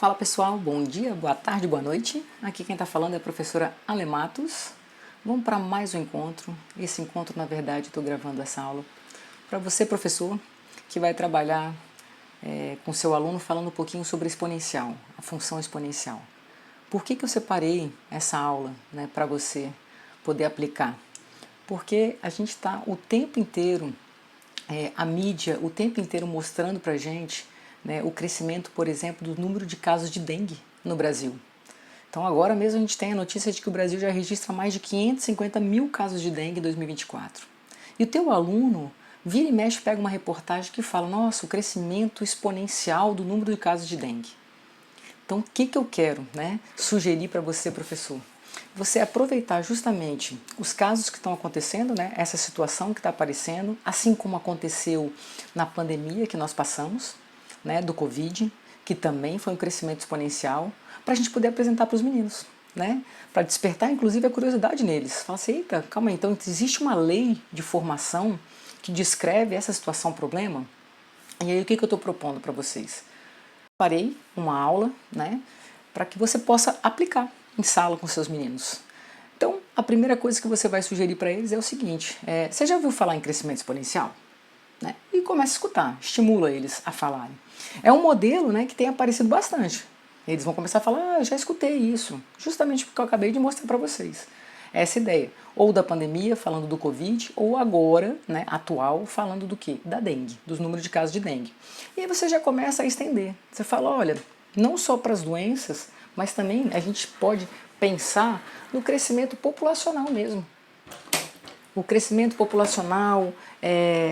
Fala pessoal, bom dia, boa tarde, boa noite. Aqui quem está falando é a professora Ale Matos. Vamos para mais um encontro. Esse encontro, na verdade, estou gravando essa aula para você, professor, que vai trabalhar com seu aluno falando um pouquinho sobre exponencial, a função exponencial. Por que eu separei essa aula, para você poder aplicar? Porque a gente está o tempo inteiro, a mídia o tempo inteiro mostrando para a gente o crescimento, por exemplo, do número de casos de dengue no Brasil. Então agora mesmo a gente tem a notícia de que o Brasil já registra mais de 550 mil casos de dengue em 2024. E o teu aluno vira e mexe, pega uma reportagem que fala, nossa, o crescimento exponencial do número de casos de dengue. Então o que eu quero sugerir para você, professor? Você aproveitar justamente os casos que estão acontecendo, essa situação que está aparecendo, assim como aconteceu na pandemia que nós passamos, do Covid, que também foi um crescimento exponencial, para a gente poder apresentar para os meninos, para despertar inclusive a curiosidade neles. Fala assim, eita, calma aí, então existe uma lei de formação que descreve essa situação, problema? E aí o que eu estou propondo para vocês? Parei uma aula, para que você possa aplicar em sala com seus meninos. Então, a primeira coisa que você vai sugerir para eles é o seguinte, você já ouviu falar em crescimento exponencial? E começa a escutar, estimula eles a falarem. É um modelo que tem aparecido bastante. Eles vão começar a falar, eu já escutei isso, justamente porque eu acabei de mostrar para vocês. Essa ideia, ou da pandemia, falando do Covid, ou agora, atual, falando do quê? Da dengue, dos números de casos de dengue. E aí você já começa a estender. Você fala, olha, não só para as doenças, mas também a gente pode pensar no crescimento populacional mesmo. O crescimento populacional,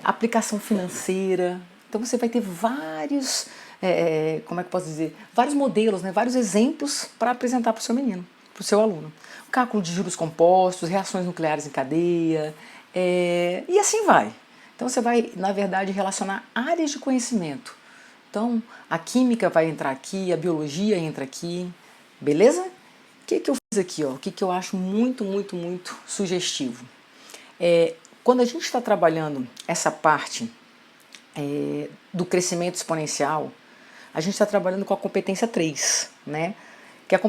aplicação financeira. Então você vai ter vários, como é que eu posso dizer, vários modelos, vários exemplos para apresentar para o seu menino, para o seu aluno. O cálculo de juros compostos, reações nucleares em cadeia, e assim vai. Então você vai, na verdade, relacionar áreas de conhecimento. Então a química vai entrar aqui, a biologia entra aqui, beleza? O que eu fiz aqui? O que eu acho muito, muito, muito sugestivo? Quando a gente está trabalhando essa parte do crescimento exponencial, a gente está trabalhando com a competência 3, que a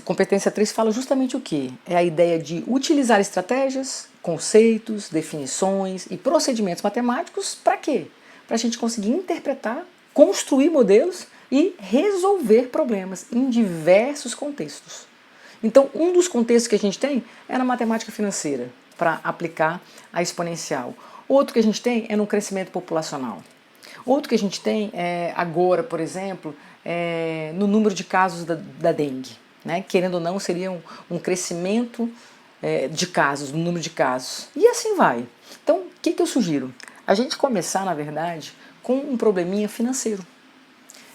competência 3 fala justamente o quê? É a ideia de utilizar estratégias, conceitos, definições e procedimentos matemáticos para quê? Para a gente conseguir interpretar, construir modelos e resolver problemas em diversos contextos. Então, um dos contextos que a gente tem é na matemática financeira, para aplicar a exponencial. Outro que a gente tem é no crescimento populacional. Outro que a gente tem agora, por exemplo, no número de casos da dengue. Querendo ou não, seria um crescimento de casos, no número de casos. E assim vai. Então, o que eu sugiro? A gente começar, na verdade, com um probleminha financeiro.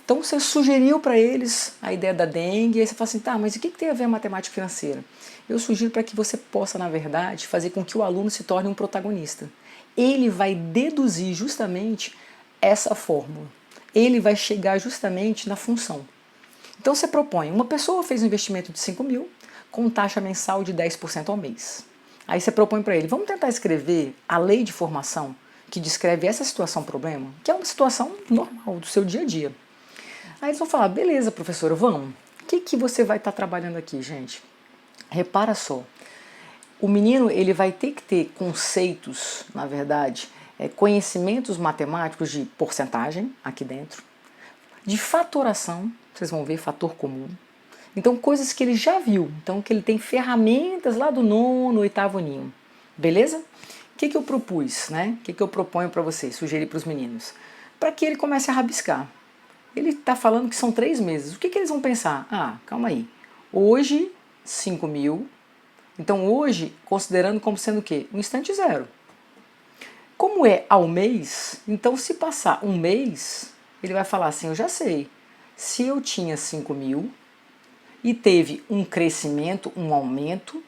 Então você sugeriu para eles a ideia da dengue, e aí você fala assim, tá, mas o que tem a ver a matemática financeira? Eu sugiro para que você possa, na verdade, fazer com que o aluno se torne um protagonista. Ele vai deduzir justamente essa fórmula. Ele vai chegar justamente na função. Então você propõe, uma pessoa fez um investimento de 5 mil com taxa mensal de 10% ao mês. Aí você propõe para ele, vamos tentar escrever a lei de formação que descreve essa situação-problema, que é uma situação normal do seu dia a dia. Aí eles vão falar, beleza, professora, vamos. O que você vai estar trabalhando aqui, gente? Repara só, o menino ele vai ter que ter conceitos, na verdade, conhecimentos matemáticos de porcentagem aqui dentro, de fatoração, vocês vão ver fator comum. Então, coisas que ele já viu, então que ele tem ferramentas lá do nono, oitavo ninho. Beleza? O que eu propus, O que eu proponho para vocês, sugeri para os meninos? Para que ele comece a rabiscar. Ele está falando que são 3 meses. O que eles vão pensar? Ah, calma aí. Hoje, 5 mil. Então hoje, considerando como sendo o quê? Um instante zero. Como é ao mês, então se passar um mês, ele vai falar assim, eu já sei. Se eu tinha 5 mil e teve um crescimento, um aumento,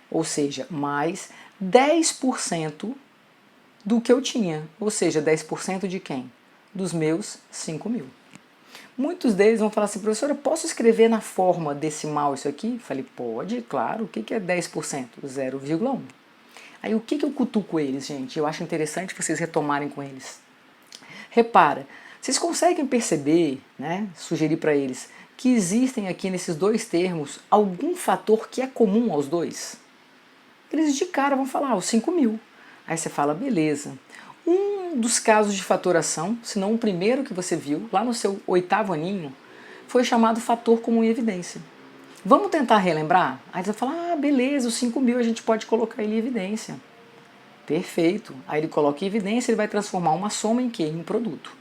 ou seja, mais 10% do que eu tinha. Ou seja, 10% de quem? Dos meus 5 mil. Muitos deles vão falar assim, professora, posso escrever na forma decimal isso aqui? Falei, pode, claro. O que é 10%? 0,1. Aí o que eu cutuco eles, gente? Eu acho interessante vocês retomarem com eles. Repara, Vocês conseguem perceber, né, sugerir para eles, que existem aqui nesses dois termos algum fator que é comum aos dois? Eles de cara vão falar, os 5.000. Aí você fala, beleza. Um dos casos de fatoração, se não o primeiro que você viu, lá no seu 8º aninho, foi chamado fator comum em evidência. Vamos tentar relembrar? Aí você vai falar, beleza, os 5.000 a gente pode colocar ele em evidência. Perfeito. Aí ele coloca em evidência, ele vai transformar uma soma em quê? Em um produto.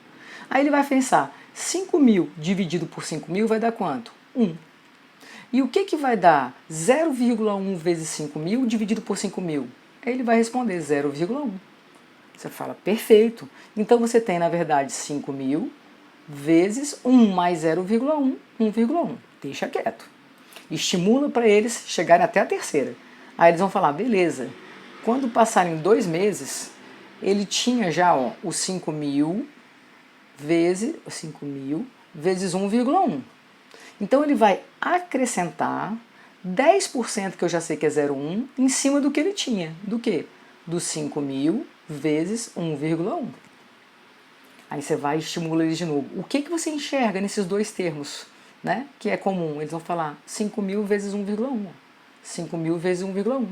Aí ele vai pensar, 5.000 dividido por 5.000 vai dar quanto? 1. E o que vai dar 0,1 vezes 5.000 dividido por 5.000? Aí ele vai responder 0,1. Você fala, perfeito. Então você tem, na verdade, 5.000 vezes 1 mais 0,1, 1,1. Deixa quieto. Estimula para eles chegarem até a terceira. Aí eles vão falar, beleza. Quando passarem 2 meses, ele tinha já os 5.000 vezes 1,1. Então ele vai acrescentar 10%, que eu já sei que é 0,1, em cima do que ele tinha. Do quê? Dos 5.000 vezes 1,1. Aí você vai e estimula eles de novo. O que você enxerga nesses dois termos, né, que é comum? Eles vão falar 5.000 vezes 1,1. 5.000 vezes 1,1.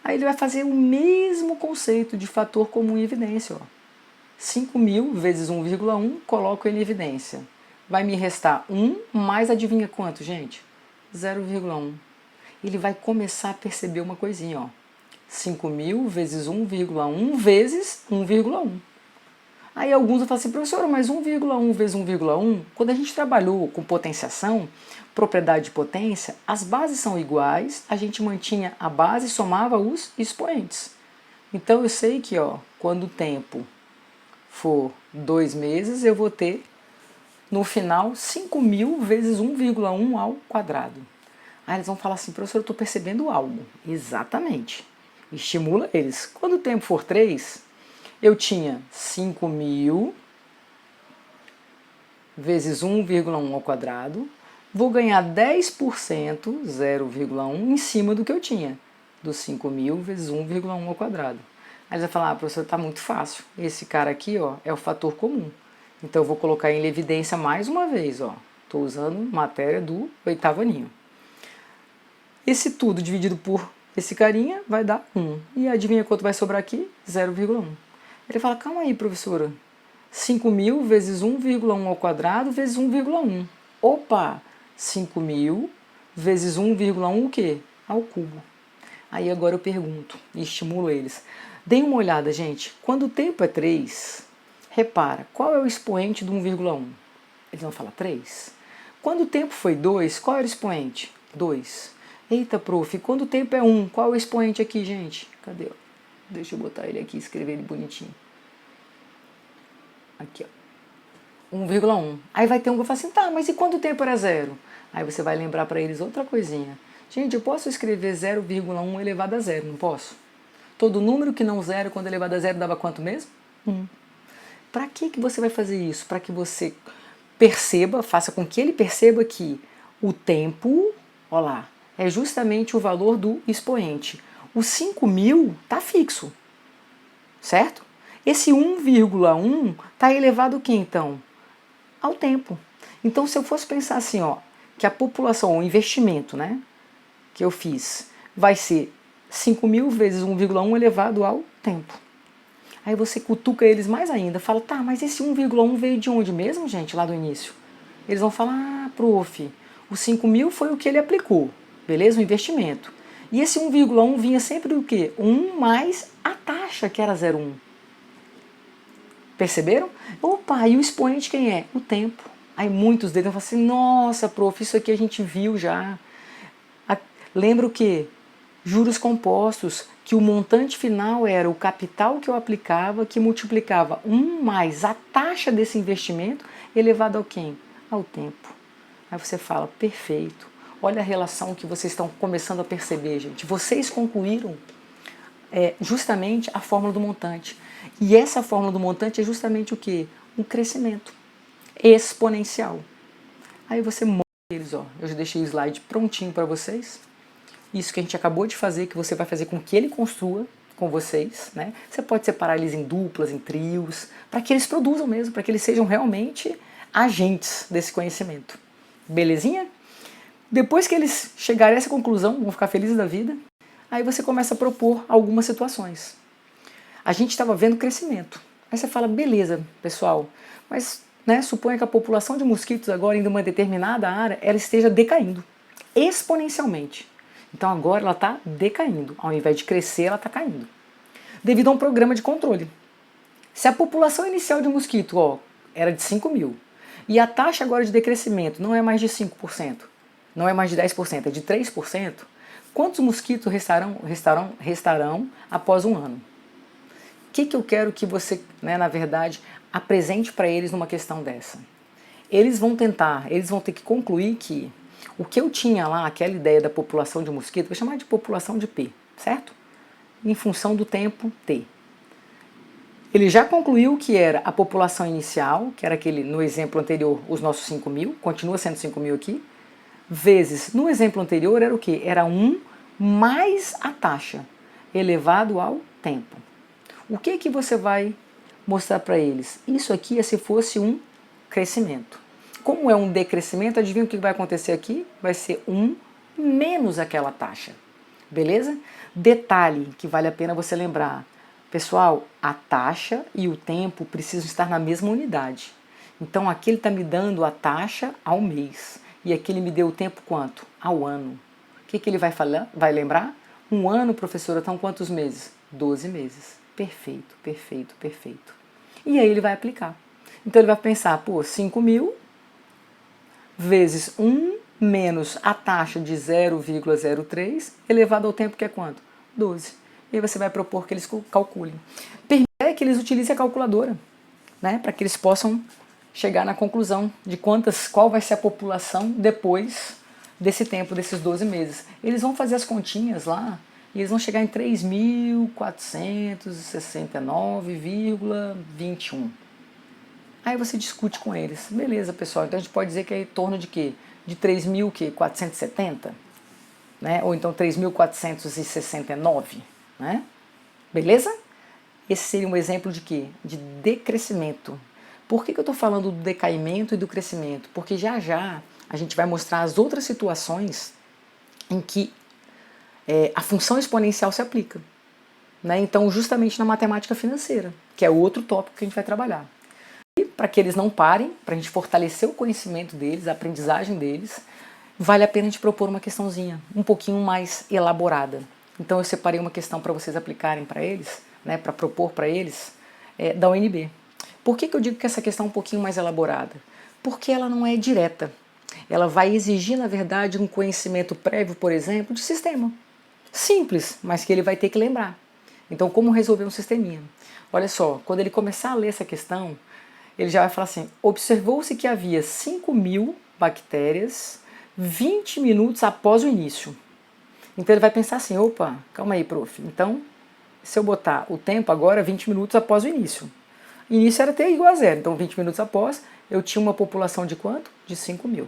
Aí ele vai fazer o mesmo conceito de fator comum em evidência. 5.000 vezes 1,1, coloco ele em evidência. Vai me restar 1, mais adivinha quanto, gente? 0,1. Ele vai começar a perceber uma coisinha. 5.000 vezes 1,1 vezes 1,1. Aí alguns vão falar assim, professora, mas 1,1 vezes 1,1, quando a gente trabalhou com potenciação, propriedade de potência, as bases são iguais, a gente mantinha a base e somava os expoentes. Então eu sei que quando o tempo for 2 meses, eu vou ter, no final, 5.000 vezes 1,1 ao quadrado. Aí eles vão falar assim, professor, eu estou percebendo algo. Exatamente. Estimula eles. Quando o tempo for 3, eu tinha 5.000 vezes 1,1 ao quadrado, vou ganhar 10%, 0,1, em cima do que eu tinha, dos 5.000 vezes 1,1 ao quadrado. Aí você vai falar, professor, está muito fácil. Esse cara aqui é o fator comum. Então eu vou colocar em evidência mais uma vez. Estou usando matéria do 8º aninho. Esse tudo dividido por esse carinha vai dar 1. E adivinha quanto vai sobrar aqui? 0,1. Ele fala, calma aí, professora. 5.000 vezes 1,1 ao quadrado vezes 1,1. Opa! 5.000 vezes 1,1 o quê? Ao cubo. Aí agora eu pergunto e estimulo eles. Deem uma olhada, gente. Quando o tempo é 3, repara, qual é o expoente do 1,1? Eles vão falar 3. Quando o tempo foi 2, qual era o expoente? 2. Eita, prof, quando o tempo é 1, qual é o expoente aqui, gente? Cadê? Deixa eu botar ele aqui e escrever ele bonitinho. Aqui, 1,1. Aí vai ter um que vai falar assim, tá, mas e quando o tempo era 0? Aí você vai lembrar para eles outra coisinha. Gente, eu posso escrever 0,1 elevado a 0, não posso? Todo número que não zero, quando elevado a 0, dava quanto mesmo? 1. Para que você vai fazer isso? Para que você perceba, faça com que ele perceba que o tempo, olha lá, é justamente o valor do expoente. O 5.000 está fixo, certo? Esse 1,1 está elevado ao que então? Ao tempo. Então, se eu fosse pensar assim, que a população, o investimento, né, que eu fiz, vai ser 5.000 vezes 1,1 elevado ao tempo. Aí você cutuca eles mais ainda, fala, tá, mas esse 1,1 veio de onde mesmo, gente, lá do início? Eles vão falar, ah, prof, o 5.000 foi o que ele aplicou, beleza? O investimento. E esse 1,1 vinha sempre do quê? 1 mais a taxa, que era 0,1. Perceberam? Opa, e o expoente quem é? O tempo. Aí muitos deles vão falar assim, nossa, prof, isso aqui a gente viu já. Lembra o quê? Juros compostos, que o montante final era o capital que eu aplicava, que multiplicava 1 mais a taxa desse investimento, elevado ao quem? Ao tempo. Aí você fala, perfeito. Olha a relação que vocês estão começando a perceber, gente. Vocês concluíram justamente a fórmula do montante. E essa fórmula do montante é justamente o quê? Um crescimento exponencial. Aí você mostra eles, eu já deixei o slide prontinho para vocês. Isso que a gente acabou de fazer, que você vai fazer com que ele construa, com vocês, né? Você pode separar eles em duplas, em trios, para que eles produzam mesmo, para que eles sejam realmente agentes desse conhecimento. Belezinha? Depois que eles chegarem a essa conclusão, vão ficar felizes da vida, aí você começa a propor algumas situações. A gente estava vendo crescimento. Aí você fala, beleza, pessoal, mas suponha que a população de mosquitos agora em uma determinada área, ela esteja decaindo, exponencialmente. Então agora ela está decaindo, ao invés de crescer, ela está caindo. Devido a um programa de controle. Se a população inicial de mosquito era de 5.000, e a taxa agora de decrescimento não é mais de 5%, não é mais de 10%, é de 3%, quantos mosquitos restarão após um ano? O que eu quero que você, na verdade, apresente para eles numa questão dessa? Eles vão ter que concluir que o que eu tinha lá, aquela ideia da população de mosquito, vou chamar de população de P, certo? Em função do tempo T. Ele já concluiu que era a população inicial, que era aquele, no exemplo anterior, os nossos 5.000, continua sendo 5.000 aqui, vezes, no exemplo anterior, era o quê? Era 1 mais a taxa, elevado ao tempo. O que você vai mostrar para eles? Isso aqui é se fosse um crescimento. Como é um decrescimento, adivinha o que vai acontecer aqui? Vai ser 1 menos aquela taxa. Beleza? Detalhe que vale a pena você lembrar. Pessoal, a taxa e o tempo precisam estar na mesma unidade. Então aqui ele está me dando a taxa ao mês. E aqui ele me deu o tempo quanto? Ao ano. O que ele vai falar? Vai lembrar? Um ano, professora, estão quantos meses? 12 meses. Perfeito, perfeito, perfeito. E aí ele vai aplicar. Então ele vai pensar, 5.000 vezes 1 menos a taxa de 0,03 elevado ao tempo que é quanto? 12. E aí você vai propor que eles calculem. Permite que eles utilizem a calculadora, para que eles possam chegar na conclusão de qual vai ser a população depois desse tempo, desses 12 meses. Eles vão fazer as continhas lá e eles vão chegar em 3.469,21. Aí você discute com eles. Beleza, pessoal, então a gente pode dizer que é em torno de quê? De 3.470? Ou então 3.469, né? Beleza? Esse seria um exemplo de quê? De decrescimento. Por que eu estou falando do decaimento e do crescimento? Porque já já a gente vai mostrar as outras situações em que a função exponencial se aplica. Então, justamente na matemática financeira, que é outro tópico que a gente vai trabalhar. E para que eles não parem, para a gente fortalecer o conhecimento deles, a aprendizagem deles, vale a pena a gente propor uma questãozinha, um pouquinho mais elaborada. Então eu separei uma questão para vocês aplicarem para eles, para propor para eles, da UNB. Por que eu digo que essa questão é um pouquinho mais elaborada? Porque ela não é direta. Ela vai exigir, na verdade, um conhecimento prévio, por exemplo, de sistema. Simples, mas que ele vai ter que lembrar. Então, como resolver um sisteminha? Olha só, quando ele começar a ler essa questão, ele já vai falar assim, observou-se que havia 5.000 bactérias 20 minutos após o início. Então ele vai pensar assim, opa, calma aí, prof. Então, se eu botar o tempo agora, 20 minutos após o início. O início era t igual a 0, então 20 minutos após, eu tinha uma população de quanto? De 5.000.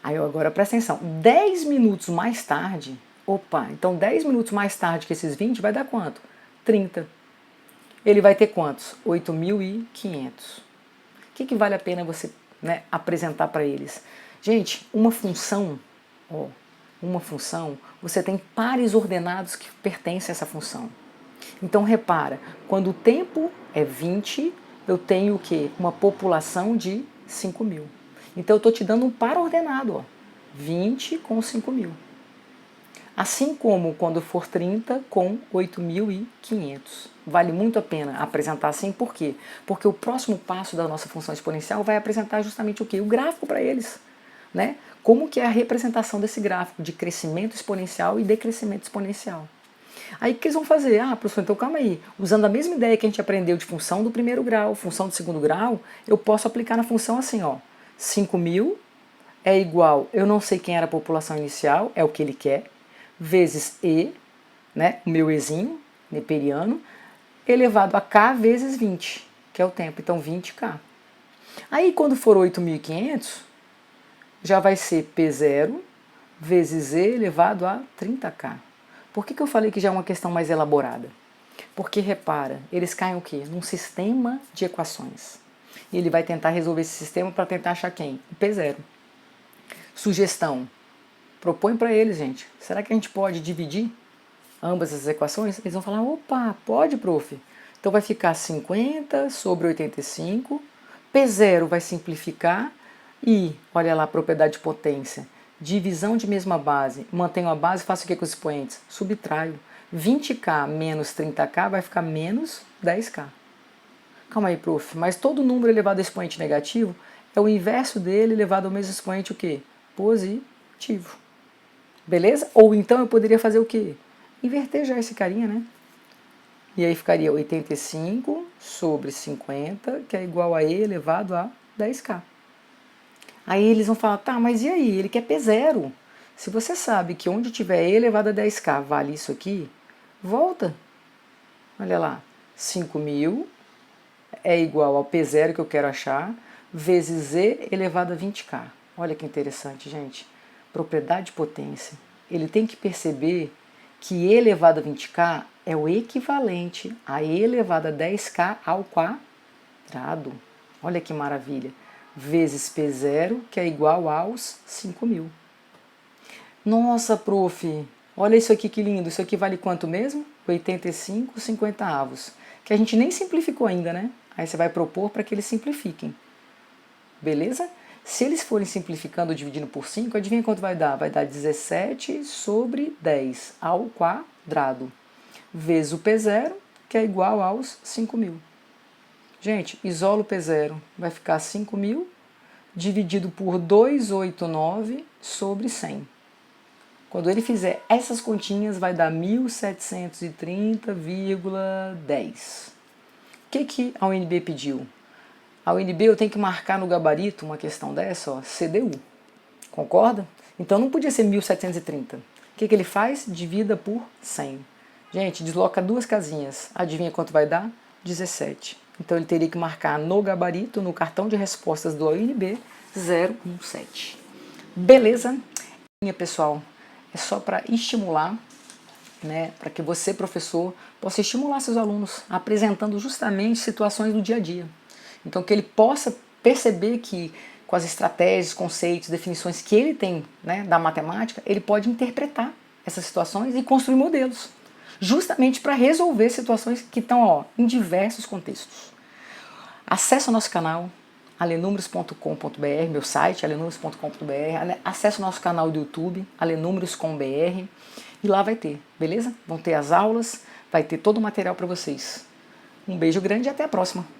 Aí agora presta atenção, 10 minutos mais tarde, então 10 minutos mais tarde que esses 20 vai dar quanto? 30. Ele vai ter quantos? 8.500. O que vale a pena você apresentar para eles? Gente, uma função, você tem pares ordenados que pertencem a essa função. Então repara, quando o tempo é 20, eu tenho o quê? Uma população de 5.000. Então eu estou te dando um par ordenado, 20 com 5.000. Assim como quando for 30 com 8.500. Vale muito a pena apresentar assim, por quê? Porque o próximo passo da nossa função exponencial vai apresentar justamente o quê? O gráfico para eles. Como que é a representação desse gráfico de crescimento exponencial e decrescimento exponencial. Aí o que eles vão fazer? Professor, então calma aí. Usando a mesma ideia que a gente aprendeu de função do primeiro grau, função do segundo grau, eu posso aplicar na função assim, 5.000 é igual, eu não sei quem era a população inicial, é o que ele quer, vezes E, o meu Ezinho, neperiano, elevado a K vezes 20, que é o tempo, então 20K. Aí quando for 8.500, já vai ser P0 vezes E elevado a 30K. Por que eu falei que já é uma questão mais elaborada? Porque, repara, eles caem o quê? Num sistema de equações. E ele vai tentar resolver esse sistema para tentar achar quem? O P0. Sugestão. Propõe para eles, gente. Será que a gente pode dividir ambas as equações? Eles vão falar, opa, pode, prof. Então vai ficar 50 sobre 85. P0 vai simplificar. E, olha lá, propriedade de potência. Divisão de mesma base. Mantenho a base, faço o que com os expoentes? Subtraio. 20k menos 30k vai ficar menos 10k. Calma aí, prof, mas todo número elevado a expoente negativo é o inverso dele elevado ao mesmo expoente o quê? Positivo. Beleza? Ou então eu poderia fazer o quê? Inverter já esse carinha, né? E aí ficaria 85 sobre 50, que é igual a E elevado a 10k. Aí eles vão falar, tá, mas e aí? Ele quer P0. Se você sabe que onde tiver E elevado a 10k vale isso aqui, volta. Olha lá, 5.000 é igual ao P0 que eu quero achar, vezes E elevado a 20k. Olha que interessante, gente. Propriedade de potência. Ele tem que perceber que E elevado a 20k é o equivalente a E elevado a 10k ao quadrado. Olha que maravilha. Vezes P0, que é igual aos 5.000. Nossa, prof, olha isso aqui que lindo. Isso aqui vale quanto mesmo? 85 50avos. Que a gente nem simplificou ainda, né? Aí você vai propor para que eles simplifiquem. Beleza? Se eles forem simplificando ou dividindo por 5, adivinha quanto vai dar? Vai dar 17 sobre 10 ao quadrado. Vezes o P0, que é igual aos 5.000. Gente, isola o P0. Vai ficar 5.000 dividido por 289 sobre 100. Quando ele fizer essas continhas, vai dar 1730,10. O que a UNB pediu? A UNB eu tenho que marcar no gabarito uma questão dessa, ó, CDU. Concorda? Então não podia ser 1730. O que ele faz? Divida por 100. Gente, desloca duas casinhas. Adivinha quanto vai dar? 17. Então ele teria que marcar no gabarito, no cartão de respostas do UNB, 017. Beleza? Pessoal, é só para estimular, né, para que você, professor, possa estimular seus alunos, apresentando justamente situações do dia a dia. Então, que ele possa perceber que, com as estratégias, conceitos, definições que ele tem, né, da matemática, ele pode interpretar essas situações e construir modelos, justamente para resolver situações que estão, ó, em diversos contextos. Acesse o nosso canal, alenumeros.com.br, meu site, alenumeros.com.br, acesse o nosso canal do YouTube, alenumeros.com.br, e lá vai ter, beleza? Vão ter as aulas, vai ter todo o material para vocês. Um beijo grande e até a próxima!